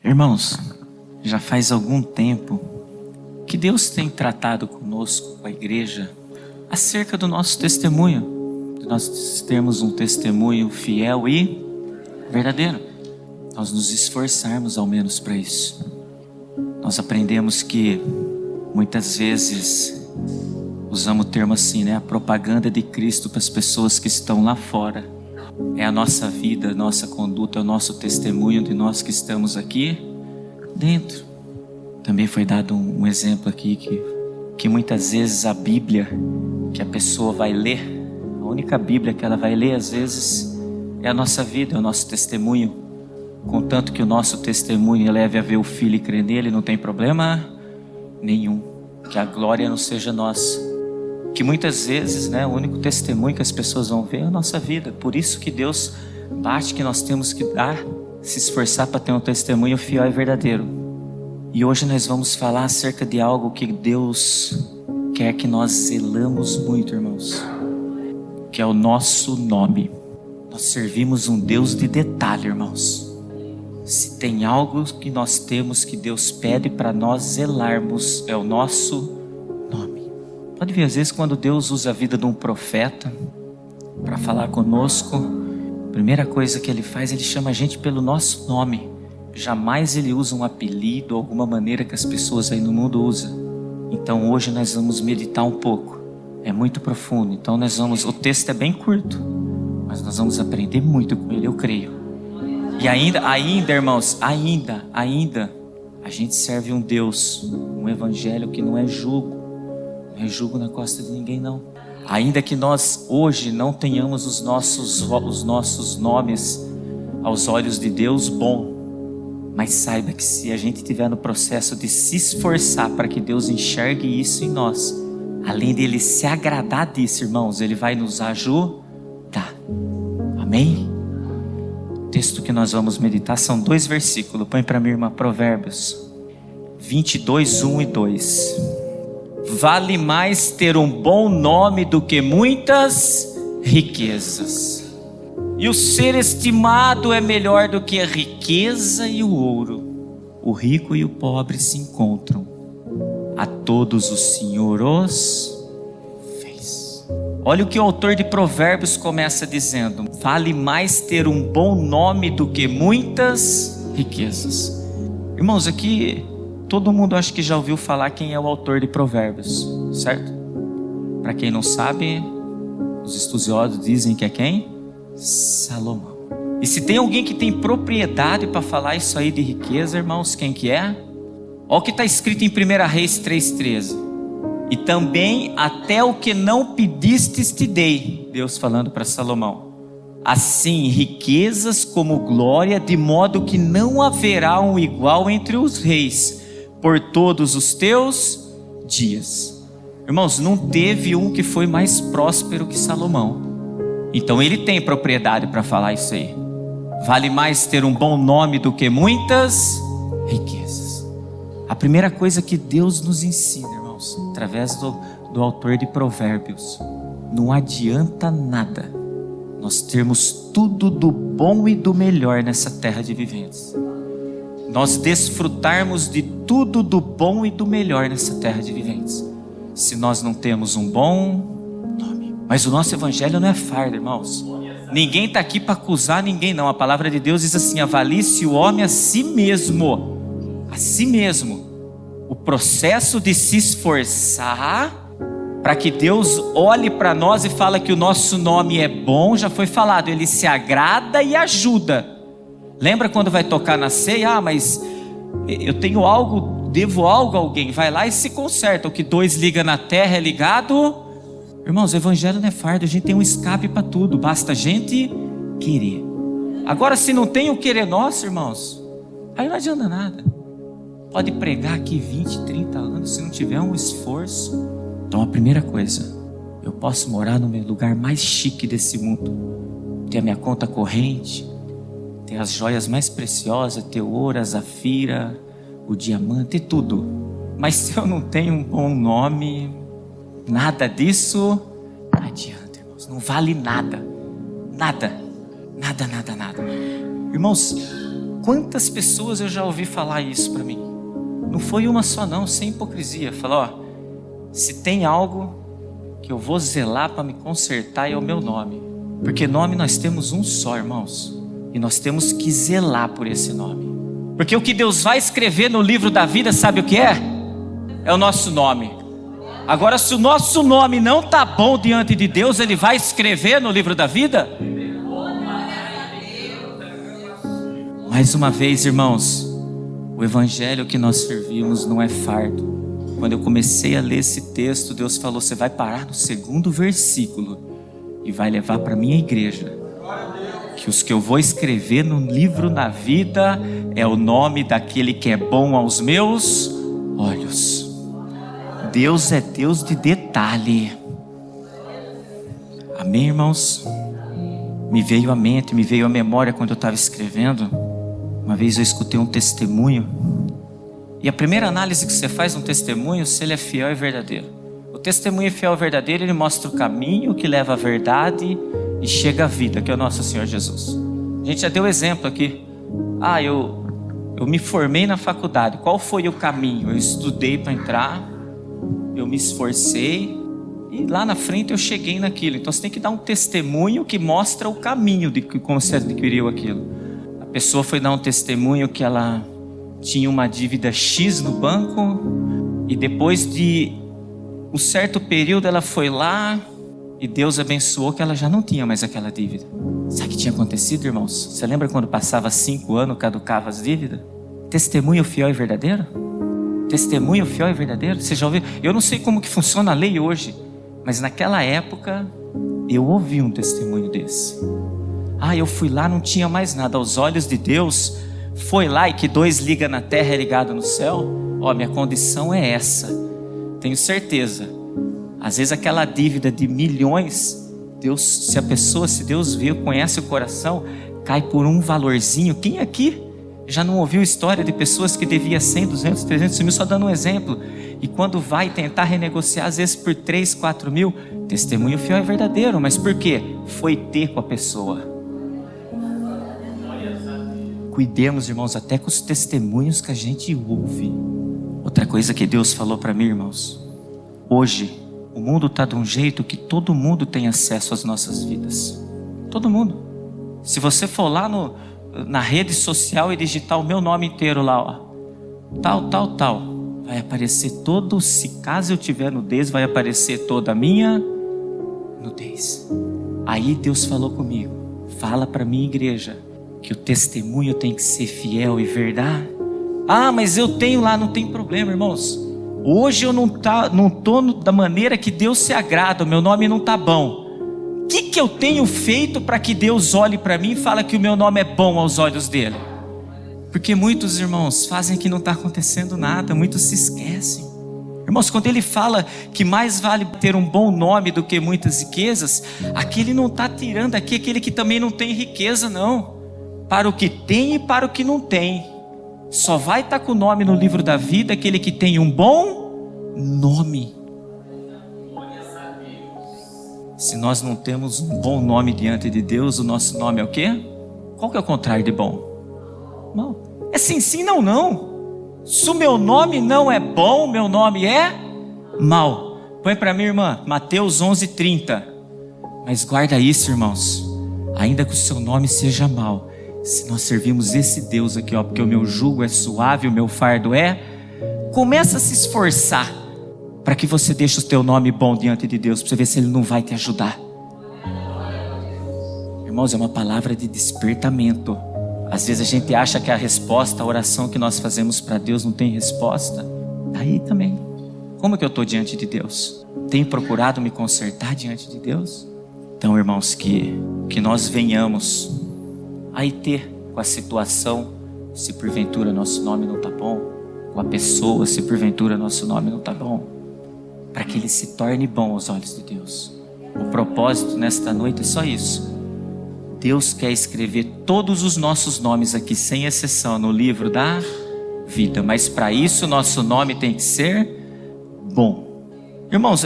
Irmãos, já faz algum tempo que Deus tem tratado conosco, com a igreja, acerca do nosso testemunho, de nós termos um testemunho fiel e verdadeiro. Nós nos esforçarmos ao menos para isso. Nós aprendemos que muitas vezes usamos o termo assim, né? A propaganda de Cristo para as pessoas que estão lá fora. É a nossa vida, a nossa conduta, é o nosso testemunho de nós que estamos aqui dentro. Também foi dado um exemplo aqui que muitas vezes a Bíblia que a pessoa vai ler, a única Bíblia que ela vai ler às vezes é a nossa vida, é o nosso testemunho. Contanto que o nosso testemunho leve a ver o Filho e crer nele, não tem problema nenhum. Que a glória não seja nossa. Que muitas vezes, né, o único testemunho que as pessoas vão ver é a nossa vida. Por isso que Deus bate que nós temos que se esforçar para ter um testemunho fiel e verdadeiro. E hoje nós vamos falar acerca de algo que Deus quer que nós zelamos muito, irmãos. Que é o nosso nome. Nós servimos um Deus de detalhe, irmãos. Se tem algo que nós temos que Deus pede para nós zelarmos, é o nosso nome. Pode ver, às vezes quando Deus usa a vida de um profeta para falar conosco, a primeira coisa que Ele faz, Ele chama a gente pelo nosso nome. Jamais Ele usa um apelido ou alguma maneira que as pessoas aí no mundo usam. Então hoje nós vamos meditar um pouco. É muito profundo. Então o texto é bem curto, mas nós vamos aprender muito com ele, eu creio. E ainda, irmãos, ainda, a gente serve um Deus, um evangelho que não é jugo. Não é jugo na costa de ninguém, não. Ainda que nós hoje não tenhamos os nossos nomes aos olhos de Deus bom, mas saiba que se a gente estiver no processo de se esforçar para que Deus enxergue isso em nós, além dele se agradar disso, irmãos, ele vai nos ajudar. Amém? O texto que nós vamos meditar são 2 versículos. Põe para mim, irmã, Provérbios 22, 1 e 2. Vale mais ter um bom nome do que muitas riquezas. E o ser estimado é melhor do que a riqueza e o ouro. O rico e o pobre se encontram. A todos o Senhor os fez. Olha o que o autor de Provérbios começa dizendo. Vale mais ter um bom nome do que muitas riquezas. Irmãos, aqui todo mundo acho que já ouviu falar quem é o autor de Provérbios, certo? Para quem não sabe, os estudiosos dizem que é quem? Salomão. E se tem alguém que tem propriedade para falar isso aí de riqueza, irmãos, quem que é? Olha o que está escrito em 1 Reis 3,13. E também até o que não pedistes te dei. Deus falando para Salomão. Assim, riquezas como glória, de modo que não haverá um igual entre os reis, por todos os teus dias. Irmãos, não teve um que foi mais próspero que Salomão. Então ele tem propriedade para falar isso aí. Vale mais ter um bom nome do que muitas riquezas. A primeira coisa que Deus nos ensina, irmãos, através do autor de Provérbios, não adianta nada nós termos tudo do bom e do melhor nessa terra de viventes. Nós desfrutarmos de tudo do bom e do melhor nessa terra de viventes, se nós não temos um bom nome. Mas o nosso evangelho não é fardo, irmãos. Ninguém está aqui para acusar ninguém, não. A palavra de Deus diz assim: avalie-se o homem a si mesmo. A si mesmo. O processo de se esforçar para que Deus olhe para nós e fala que o nosso nome é bom, já foi falado. Ele se agrada e ajuda. Lembra quando vai tocar na ceia? Mas eu tenho algo, devo algo a alguém. Vai lá e se conserta. O que 2 liga na terra é ligado. Irmãos, o evangelho não é fardo. A gente tem um escape para tudo. Basta a gente querer. Agora, se não tem o querer nosso, irmãos, aí não adianta nada. Pode pregar aqui 20, 30 anos, se não tiver um esforço. Então a primeira coisa, eu posso morar no lugar mais chique desse mundo, ter a minha conta corrente, ter as joias mais preciosas, ter o ouro, a zafira, o diamante, tudo. Mas se eu não tenho um bom nome, nada disso não adianta, irmãos. Não vale nada. Nada. Irmãos, Quantas pessoas eu já ouvi falar isso para mim? Não foi uma só não, sem hipocrisia. Falar, ó, se tem algo que eu vou zelar para me consertar é o meu nome. Porque nome nós temos um só, irmãos. E nós temos que zelar por esse nome. Porque o que Deus vai escrever no livro da vida, sabe o que é? É o nosso nome. Agora, se o nosso nome não está bom diante de Deus, Ele vai escrever no livro da vida? Mais uma vez, irmãos, o evangelho que nós servimos não é fardo. Quando eu comecei a ler esse texto, Deus falou, você vai parar no 2º versículo e vai levar para a minha igreja que os que eu vou escrever no livro da vida é o nome daquele que é bom aos meus olhos. Deus é Deus de detalhe. Amém, irmãos? Me veio à mente, me veio à memória quando eu estava escrevendo. Uma vez eu escutei um testemunho. E a primeira análise que você faz um testemunho, se ele é fiel e verdadeiro. O testemunho fiel e verdadeiro, ele mostra o caminho que leva à verdade e chega à vida, que é o nosso Senhor Jesus. A gente já deu exemplo aqui. Eu me formei na faculdade. Qual foi o caminho? Eu estudei para entrar, eu me esforcei e lá na frente eu cheguei naquilo. Então você tem que dar um testemunho que mostra o caminho de como você adquiriu aquilo. A pessoa foi dar um testemunho que ela tinha uma dívida X no banco e depois de um certo período ela foi lá e Deus abençoou que ela já não tinha mais aquela dívida. Sabe o que tinha acontecido, irmãos? Você lembra quando passava 5 anos, caducava as dívidas? Testemunho fiel e verdadeiro? Testemunho fiel e verdadeiro? Você já ouviu? Eu não sei como que funciona a lei hoje, mas naquela época eu ouvi um testemunho desse. Eu fui lá, não tinha mais nada. Aos olhos de Deus, foi lá e que 2 liga na terra é ligado no céu. Minha condição é essa. Tenho certeza. Às vezes aquela dívida de milhões, Deus, se Deus vê, conhece o coração, cai por um valorzinho. Quem aqui já não ouviu história de pessoas que devia 100, 200, 300 mil, só dando um exemplo, e quando vai tentar renegociar, às vezes por 3, 4 mil, testemunho fiel é verdadeiro, mas por quê? Foi ter com a pessoa. Cuidemos, irmãos, até com os testemunhos que a gente ouve. Outra coisa que Deus falou para mim, irmãos, hoje o mundo está de um jeito que todo mundo tem acesso às nossas vidas. Todo mundo. Se você for lá na rede social e digitar o meu nome inteiro lá, tal, vai aparecer todo, se caso eu tiver nudez, vai aparecer toda a minha nudez. Aí Deus falou comigo, fala para minha igreja, que o testemunho tem que ser fiel e verdade. Mas eu tenho lá, não tem problema, irmãos. Hoje eu não estou da maneira que Deus se agrada, o meu nome não está bom. O que eu tenho feito para que Deus olhe para mim e fale que o meu nome é bom aos olhos dele? Porque muitos irmãos fazem que não está acontecendo nada, muitos se esquecem. Irmãos, quando ele fala que mais vale ter um bom nome do que muitas riquezas, aquele não está tirando aqui aquele que também não tem riqueza, não. Para o que tem e para o que não tem. Só vai estar com o nome no livro da vida aquele que tem um bom nome. Se nós não temos um bom nome diante de Deus, o nosso nome é o quê? Qual que é o contrário de bom? Mal. É sim, não. Se o meu nome não é bom, meu nome é mal. Põe para mim, irmã, Mateus 11:30. Mas guarda isso, irmãos. Ainda que o seu nome seja mal, se nós servimos esse Deus aqui, porque o meu jugo é suave, o meu fardo começa a se esforçar para que você deixe o teu nome bom diante de Deus, para você ver se Ele não vai te ajudar. Irmãos, é uma palavra de despertamento. Às vezes a gente acha que a resposta, a oração que nós fazemos para Deus não tem resposta. Aí também, como que eu estou diante de Deus? Tenho procurado me consertar diante de Deus? Então, irmãos, que nós venhamos aí ter com a situação, se porventura nosso nome não está bom, com a pessoa, se porventura nosso nome não está bom, para que ele se torne bom aos olhos de Deus. O propósito nesta noite é só isso. Deus quer escrever todos os nossos nomes aqui, sem exceção, no livro da vida, mas para isso nosso nome tem que ser bom. Irmãos,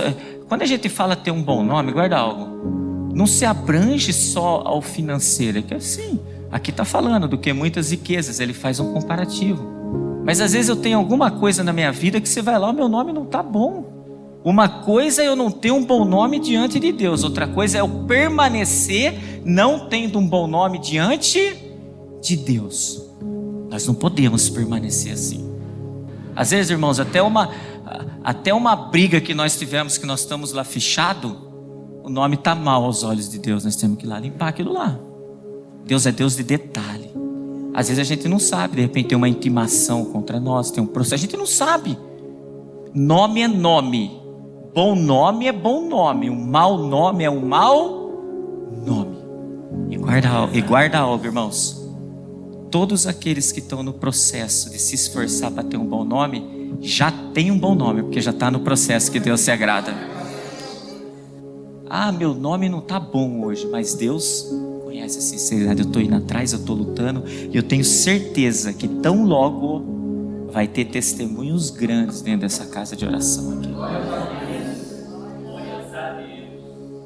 quando a gente fala ter um bom nome, guarda algo, não se abrange só ao financeiro, é que assim, Aqui está falando do que muitas riquezas, ele faz um comparativo. Mas às vezes eu tenho alguma coisa na minha vida que você vai lá, o meu nome não está bom. Uma coisa é eu não ter um bom nome diante de Deus, outra coisa é eu permanecer não tendo um bom nome diante de Deus. Nós não podemos permanecer assim. Às vezes, irmãos, até uma briga que nós tivemos, que nós estamos lá fechado, o nome está mal aos olhos de Deus, nós temos que ir lá limpar aquilo lá. Deus é Deus de detalhe. Às vezes a gente não sabe, de repente tem uma intimação contra nós, tem um processo, a gente não sabe. Nome é nome, bom nome é bom nome, um mau nome é um mau nome. E guarda algo, irmãos. Todos aqueles que estão no processo de se esforçar para ter um bom nome, já tem um bom nome, porque já está no processo que Deus se agrada. Ah, meu nome não está bom hoje, mas Deus conhece a sinceridade. Eu estou indo atrás, eu estou lutando, e eu tenho certeza que tão logo vai ter testemunhos grandes dentro dessa casa de oração aqui.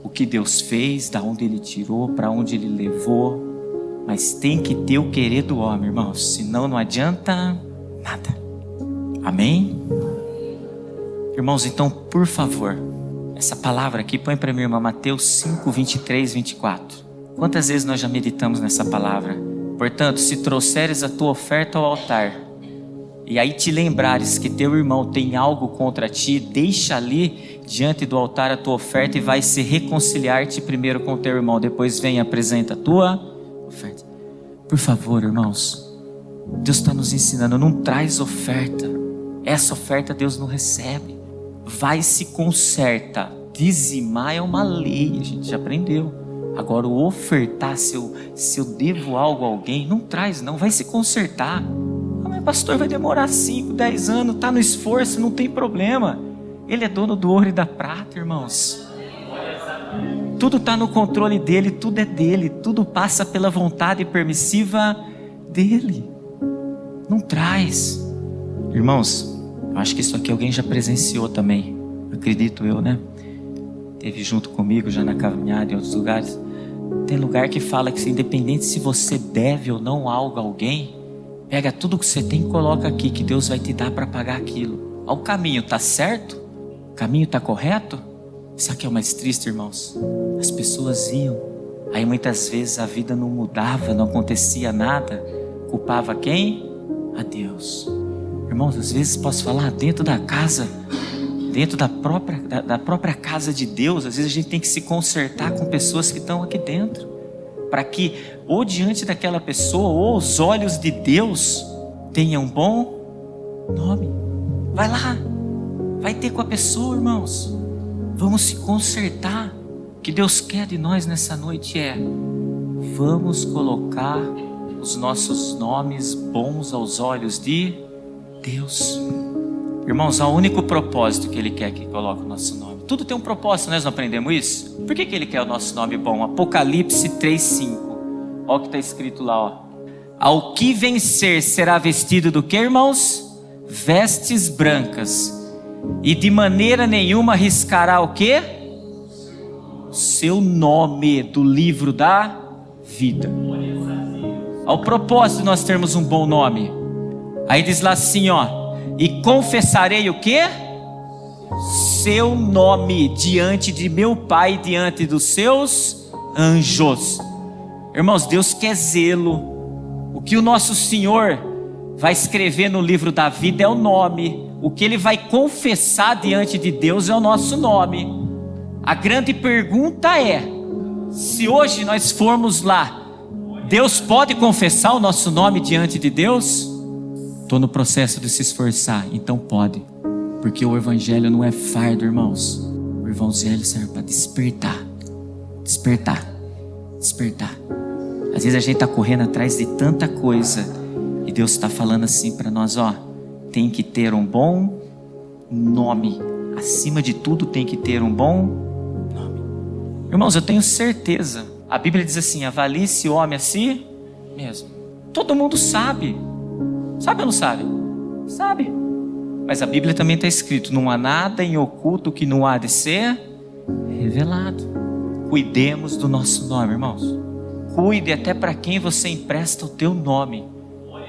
O que Deus fez, da onde Ele tirou, para onde Ele levou. Mas tem que ter o querer do homem, irmãos, senão não adianta nada. Amém? Irmãos, então, por favor, essa palavra aqui, põe para mim, irmã, Mateus 5, 23, 24. Quantas vezes nós já meditamos nessa palavra? Portanto, se trouxeres a tua oferta ao altar, e aí te lembrares que teu irmão tem algo contra ti, deixa ali diante do altar a tua oferta e vai se reconciliar-te primeiro com teu irmão, depois vem e apresenta a tua oferta. Por favor, irmãos, Deus está nos ensinando, não traz oferta, essa oferta Deus não recebe, vai se conserta, dizimar é uma lei, a gente já aprendeu. Agora o ofertar, se eu devo algo a alguém, não traz não, vai se consertar. Ah, mas pastor, vai demorar 5, 10 anos, está no esforço, não tem problema. Ele é dono do ouro e da prata, irmãos. Tudo está no controle dele, tudo é dele, tudo passa pela vontade permissiva dele. Não traz. Irmãos, eu acho que isso aqui alguém já presenciou também, acredito eu, né? Teve junto comigo já na caminhada em outros lugares. Tem lugar que fala que independente se você deve ou não algo a alguém, pega tudo que você tem e coloca aqui, que Deus vai te dar para pagar aquilo. O caminho está certo? O caminho está correto? Sabe o que é o mais triste, irmãos? As pessoas iam, aí muitas vezes a vida não mudava, não acontecia nada. Culpava quem? A Deus. Irmãos, às vezes posso falar, dentro da casa, dentro da própria casa de Deus, às vezes a gente tem que se consertar com pessoas que estão aqui dentro, para que ou diante daquela pessoa, ou os olhos de Deus tenham um bom nome. Vai lá, vai ter com a pessoa, irmãos. Vamos se consertar. O que Deus quer de nós nessa noite é: vamos colocar os nossos nomes bons aos olhos de Deus. Irmãos, há o único propósito que Ele quer que coloque o nosso nome. Tudo tem um propósito, nós não aprendemos isso? Por que Ele quer o nosso nome bom? Apocalipse 3:5. Olha o que está escrito lá, ó. Ao que vencer será vestido do que, irmãos? Vestes brancas. E de maneira nenhuma riscará o quê? Seu nome do livro da vida. Ao propósito de nós termos um bom nome. Aí diz lá assim, ó. E confessarei o quê? Seu nome diante de meu Pai, diante dos seus anjos. Irmãos, Deus quer zelo. O que o nosso Senhor vai escrever no livro da vida é o nome. O que Ele vai confessar diante de Deus é o nosso nome. A grande pergunta é: se hoje nós formos lá, Deus pode confessar o nosso nome diante de Deus? Estou no processo de se esforçar, então pode. Porque o Evangelho não é fardo, irmãos. O Evangelho serve para despertar. Despertar. Despertar. Às vezes a gente está correndo atrás de tanta coisa, e Deus está falando assim para nós, ó. Tem que ter um bom nome. Acima de tudo tem que ter um bom nome. Irmãos, eu tenho certeza. A Bíblia diz assim: avalie-se o homem a si mesmo. Todo mundo sabe. Sabe ou não sabe? Sabe. Mas a Bíblia também está escrito: não há nada em oculto que não há de ser revelado. Cuidemos do nosso nome, irmãos. cuide até para quem você empresta o teu nome.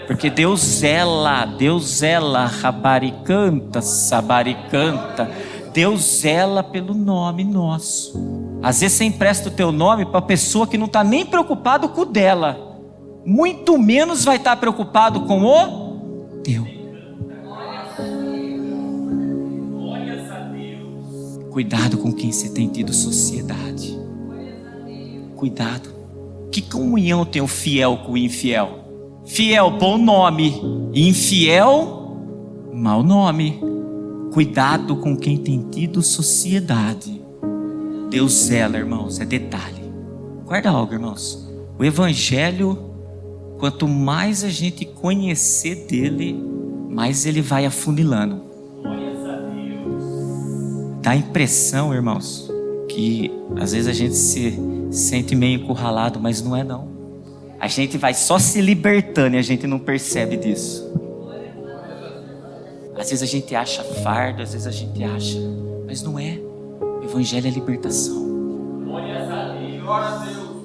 Porque Deus zela, rabaricanta, sabaricanta. Deus zela pelo nome nosso. Às vezes você empresta o teu nome para pessoa que não está nem preocupado com o dela. Muito menos vai estar preocupado com o teu. Cuidado com quem você tem tido sociedade. Cuidado. Que comunhão tem o fiel com o infiel? Fiel, bom nome. Infiel, mau nome. Cuidado com quem tem tido sociedade. Deus zela, irmãos, é detalhe. Guarda algo, irmãos. O evangelho, quanto mais a gente conhecer dele, mais ele vai afunilando. Dá a impressão, irmãos, que às vezes a gente se sente meio encurralado, mas não é não. A gente vai só se libertando e a gente não percebe disso. Às vezes a gente acha fardo, às vezes a gente acha, mas não é. O evangelho é libertação.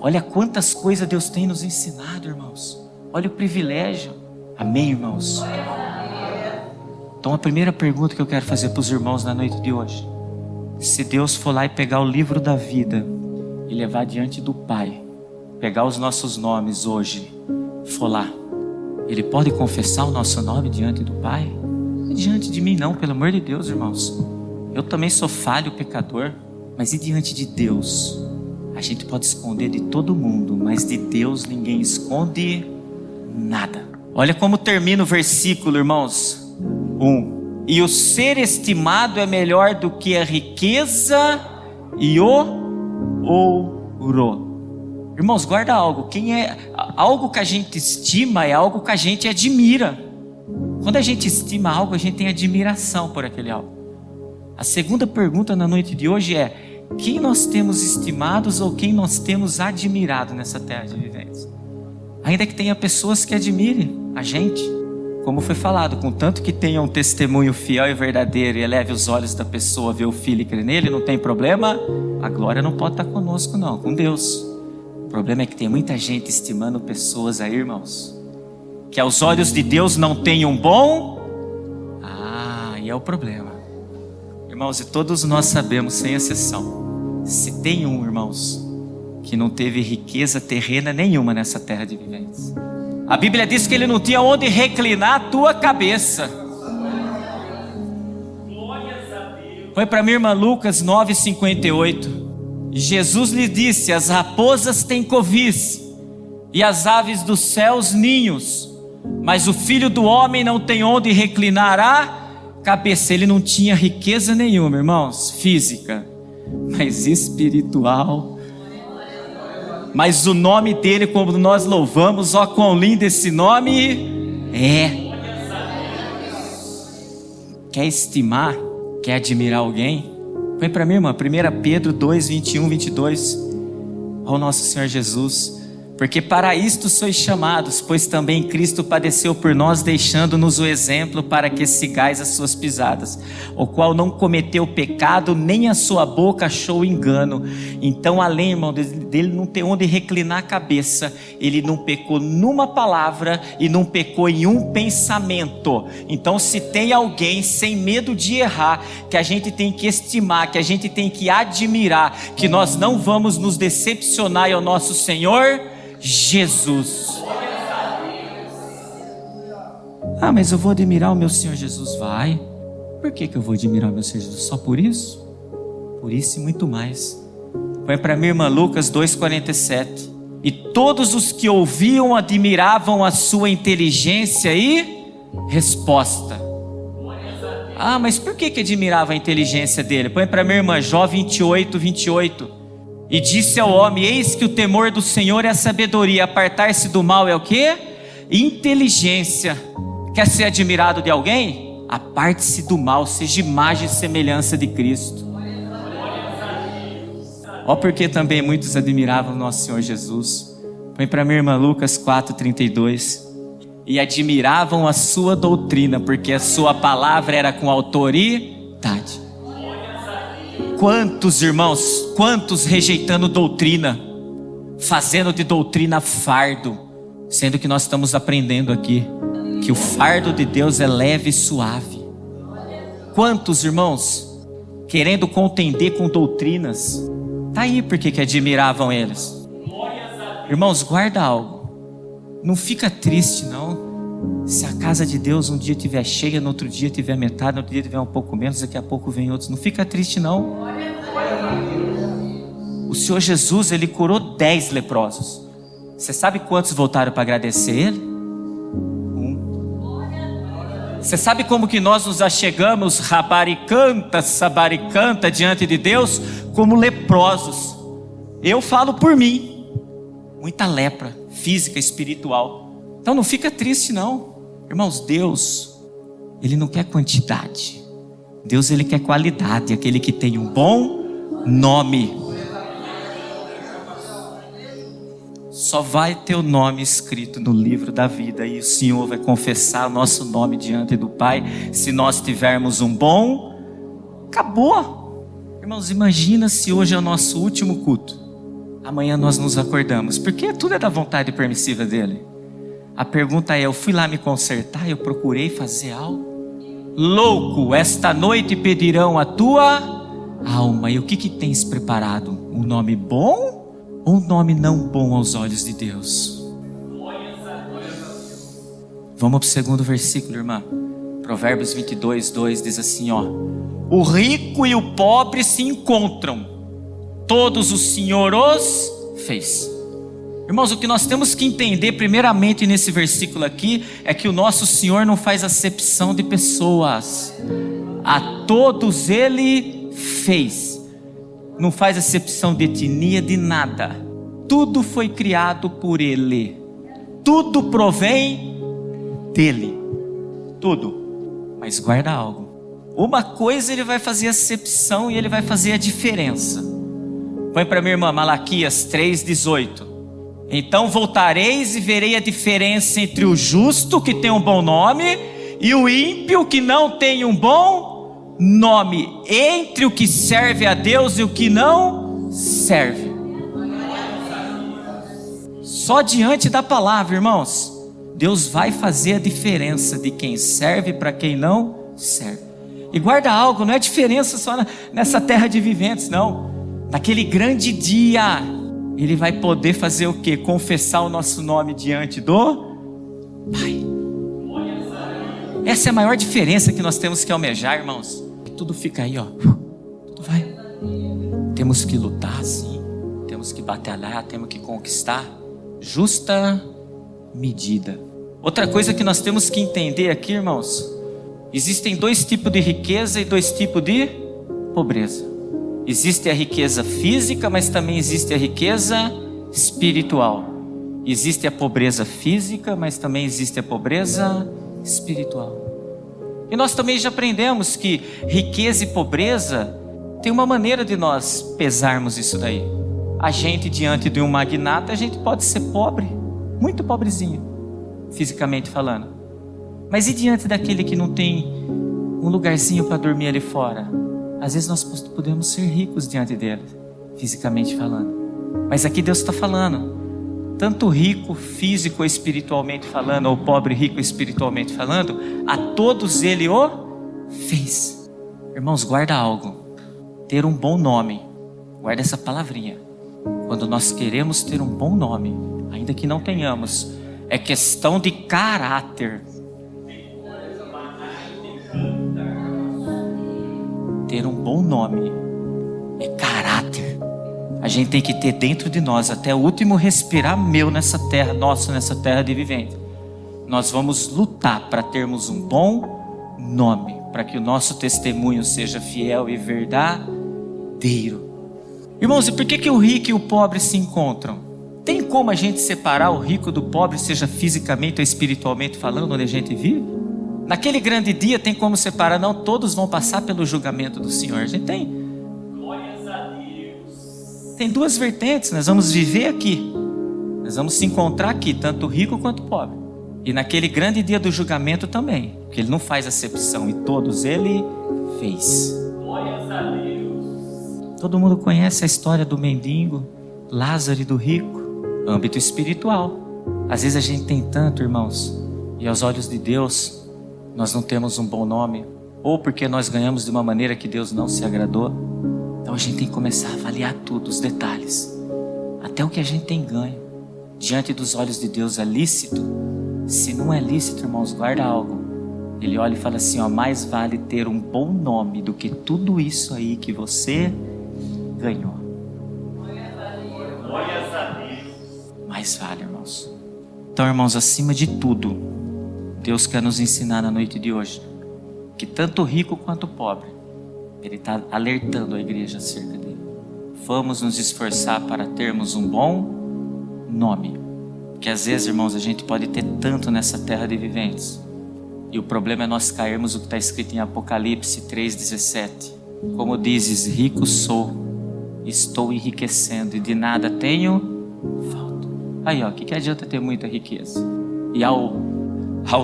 Olha quantas coisas Deus tem nos ensinado, irmãos. Olha o privilégio. Amém, irmãos? Então a primeira pergunta que eu quero fazer para os irmãos na noite de hoje: se Deus for lá e pegar o livro da vida e levar diante do Pai, pegar os nossos nomes hoje, for lá, Ele pode confessar o nosso nome diante do Pai? Não é diante de mim não, pelo amor de Deus, irmãos. Eu também sou falho, pecador, mas e diante de Deus? A gente pode esconder de todo mundo, mas de Deus ninguém esconde nada. Olha como termina o versículo, irmãos. 1. E o ser estimado é melhor do que a riqueza e o ouro. Irmãos, guarda algo. Algo que a gente estima é algo que a gente admira. Quando a gente estima algo, a gente tem admiração por aquele algo. A segunda pergunta na noite de hoje é: quem nós temos estimados ou quem nós temos admirado nessa terra de vivência? Ainda que tenha pessoas que admirem a gente, como foi falado, contanto que tenha um testemunho fiel e verdadeiro e eleve os olhos da pessoa a ver o Filho e crer nele, não tem problema. A glória não pode estar conosco não, com Deus. O problema é que tem muita gente estimando pessoas aí, irmãos, que aos olhos de Deus não tem um bom. E é o problema. Irmãos, e todos nós sabemos, sem exceção, se tem um, irmãos, que não teve riqueza terrena nenhuma nessa terra de viventes. A Bíblia diz que ele não tinha onde reclinar a tua cabeça. Foi para minha irmã Lucas 9,58. Jesus lhe disse: as raposas têm covis e as aves dos céus ninhos, mas o Filho do Homem não tem onde reclinar a cabeça. Ele não tinha riqueza nenhuma, irmãos, física, mas espiritual. Mas o nome dele, como nós louvamos, ó quão lindo esse nome é. Quer estimar? Quer admirar alguém? Põe para mim, irmã, 1 Pedro 2, 21, 22. Ó nosso Senhor Jesus: porque para isto sois chamados, pois também Cristo padeceu por nós, deixando-nos o exemplo para que sigais as suas pisadas, o qual não cometeu pecado, nem a sua boca achou engano. Então, além, irmão, dele não ter onde reclinar a cabeça, ele não pecou numa palavra e não pecou em um pensamento. Então, se tem alguém sem medo de errar, que a gente tem que estimar, que a gente tem que admirar, que nós não vamos nos decepcionar, é o nosso Senhor Jesus. Mas eu vou admirar o meu Senhor Jesus. Vai. Por que eu vou admirar o meu Senhor Jesus? Só por isso? Por isso e muito mais. Põe para minha irmã Lucas 2,47. E todos os que ouviam admiravam a sua inteligência e resposta. Mas por que admirava a inteligência dele? Põe para minha irmã Jó 28, 28. E disse ao homem: eis que o temor do Senhor é a sabedoria, apartar-se do mal é o quê? Inteligência. Quer ser admirado de alguém? Aparte-se do mal, seja imagem e semelhança de Cristo. Porque também muitos admiravam nosso Senhor Jesus. Põe para minha irmã Lucas 4,32. E admiravam a sua doutrina, porque a sua palavra era com autoridade. Quantos irmãos, quantos rejeitando doutrina, fazendo de doutrina fardo, sendo que nós estamos aprendendo aqui que o fardo de Deus é leve e suave. Quantos irmãos querendo contender com doutrinas, tá aí porque que admiravam eles. Irmãos, guarda algo, não fica triste não, se a casa de Deus um dia estiver cheia, no outro dia tiver metade, no outro dia tiver um pouco menos, daqui a pouco vem outros. Não fica triste não. O Senhor Jesus, Ele curou 10 leprosos. Você sabe quantos voltaram para agradecer Ele? 1. Você sabe como que nós nos achegamos, rabaricanta, sabaricanta, diante de Deus? Como leprosos. Eu falo por mim. Muita lepra, física, espiritual. Então não fica triste não. Irmãos, Deus, Ele não quer quantidade. Deus, Ele quer qualidade. Aquele que tem um bom nome. Só vai ter o nome escrito no livro da vida. E o Senhor vai confessar o nosso nome diante do Pai. Se nós tivermos um bom, acabou. Irmãos, imagina se hoje é o nosso último culto. Amanhã nós nos acordamos. Porque tudo é da vontade permissiva dEle. A pergunta é, eu fui lá me consertar, eu procurei fazer algo? Louco, esta noite pedirão a tua alma. E o que tens preparado? Um nome bom ou um nome não bom aos olhos de Deus? Vamos para o segundo versículo, irmã. Provérbios 22, 2 diz assim, ó: o rico e o pobre se encontram, todos o Senhor os fez. Irmãos, o que nós temos que entender primeiramente nesse versículo aqui é que o nosso Senhor não faz acepção de pessoas. A todos Ele fez. Não faz acepção de etnia, de nada. Tudo foi criado por Ele. Tudo provém dEle. Tudo. Mas guarda algo. Uma coisa Ele vai fazer acepção e Ele vai fazer a diferença. Põe para minha irmã, Malaquias 3:18. Então voltareis e verei a diferença entre o justo, que tem um bom nome, e o ímpio, que não tem um bom nome, entre o que serve a Deus e o que não serve. Só diante da palavra, irmãos, Deus vai fazer a diferença de quem serve para quem não serve. E guarda algo, não é diferença só nessa terra de viventes, não. Naquele grande dia, Ele vai poder fazer o quê? Confessar o nosso nome diante do Pai. Essa é a maior diferença que nós temos que almejar, irmãos. Tudo fica aí, ó. Tudo vai. Temos que lutar, sim. Temos que batalhar, temos que conquistar. Justa medida. Outra coisa que nós temos que entender aqui, irmãos. Existem 2 tipos de riqueza e 2 tipos de pobreza. Existe a riqueza física, mas também existe a riqueza espiritual. Existe a pobreza física, mas também existe a pobreza espiritual. E nós também já aprendemos que riqueza e pobreza tem uma maneira de nós pesarmos isso daí. A gente diante de um magnata, a gente pode ser pobre, muito pobrezinho, fisicamente falando. Mas e diante daquele que não tem um lugarzinho para dormir ali fora? Às vezes nós podemos ser ricos diante dele, fisicamente falando. Mas aqui Deus está falando, tanto rico, físico ou espiritualmente falando, ou pobre, rico espiritualmente falando, a todos Ele o fez. Irmãos, guarda algo. Ter um bom nome, guarda essa palavrinha. Quando nós queremos ter um bom nome, ainda que não tenhamos, é questão de caráter. Ter um bom nome é caráter. A gente tem que ter dentro de nós até o último respirar meu nessa terra, nosso nessa terra de vivente. Nós vamos lutar para termos um bom nome, para que o nosso testemunho seja fiel e verdadeiro. Irmãos, e por que o rico e o pobre se encontram? Tem como a gente separar o rico do pobre, seja fisicamente ou espiritualmente falando, onde a gente vive? Naquele grande dia tem como separar? Não, todos vão passar pelo julgamento do Senhor. A gente tem. Glórias a Deus. Tem 2 vertentes, nós vamos viver aqui. Nós vamos se encontrar aqui, tanto rico quanto pobre. E naquele grande dia do julgamento também. Porque Ele não faz acepção e todos Ele fez. Glórias a Deus. Todo mundo conhece a história do mendigo, Lázaro e do rico. âmbito espiritual. Às vezes a gente tem tanto, irmãos, e aos olhos de Deus nós não temos um bom nome, ou porque nós ganhamos de uma maneira que Deus não se agradou. Então a gente tem que começar a avaliar tudo, os detalhes, até o que a gente tem ganho. Diante dos olhos de Deus é lícito? Se não é lícito, irmãos, guarda algo. Ele olha e fala assim, ó, mais vale ter um bom nome do que tudo isso aí que você ganhou. Mais vale, irmãos. Então, irmãos, acima de tudo, Deus quer nos ensinar na noite de hoje que tanto rico quanto pobre, Ele está alertando a igreja acerca dele. Vamos nos esforçar para termos um bom nome. Porque às vezes, irmãos, a gente pode ter tanto nessa terra de viventes, e o problema é nós cairmos o que está escrito em Apocalipse 3,17. Como dizes, rico sou, estou enriquecendo, e de nada tenho falta. Aí, ó, o que adianta ter muita riqueza? E ao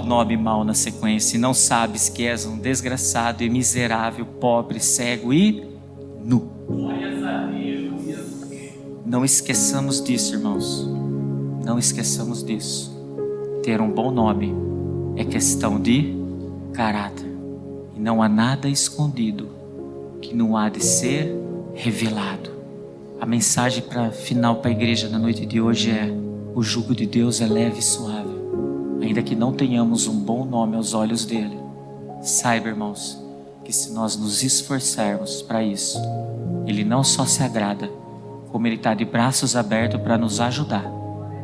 nome mau na sequência, e não sabes que és um desgraçado e miserável, pobre, cego e nu. Não esqueçamos disso, irmãos. Não esqueçamos disso. Ter um bom nome é questão de caráter. E não há nada escondido que não há de ser revelado. A mensagem final para a igreja na noite de hoje é: o jugo de Deus é leve e suave. Ainda que não tenhamos um bom nome aos olhos dele, saiba, irmãos, que se nós nos esforçarmos para isso, ele não só se agrada, como ele está de braços abertos para nos ajudar.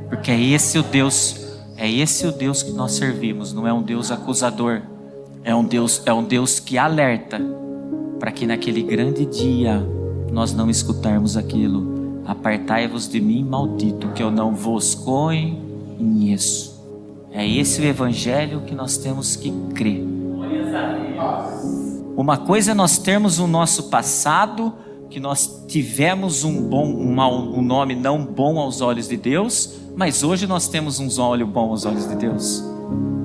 Porque é esse o Deus que nós servimos. Não é um Deus acusador, é um Deus que alerta, para que naquele grande dia nós não escutarmos aquilo: apartai-vos de mim, maldito, que eu não vos conheço. É esse o evangelho que nós temos que crer. Uma coisa é nós termos o nosso passado, que nós tivemos um nome não bom aos olhos de Deus, mas hoje nós temos um nome bom aos olhos de Deus.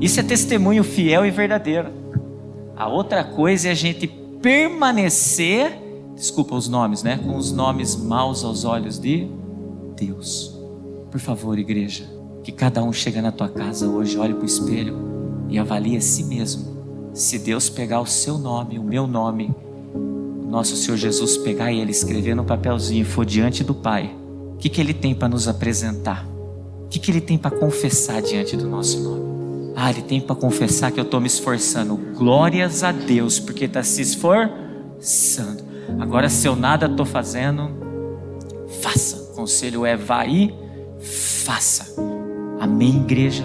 Isso é testemunho fiel e verdadeiro. A outra coisa é a gente permanecer, desculpa os nomes, né? Com os nomes maus aos olhos de Deus. Por favor, igreja, que cada um chega na tua casa hoje, olhe para o espelho e avalie a si mesmo. Se Deus pegar o seu nome, o meu nome, nosso Senhor Jesus pegar e Ele escrever no papelzinho e for diante do Pai, o que Ele tem para nos apresentar? O que Ele tem para confessar diante do nosso nome? Ele tem para confessar que eu estou me esforçando. Glórias a Deus, porque está se esforçando. Agora, se eu nada estou fazendo, faça. O conselho é: vá e faça. Amém, igreja?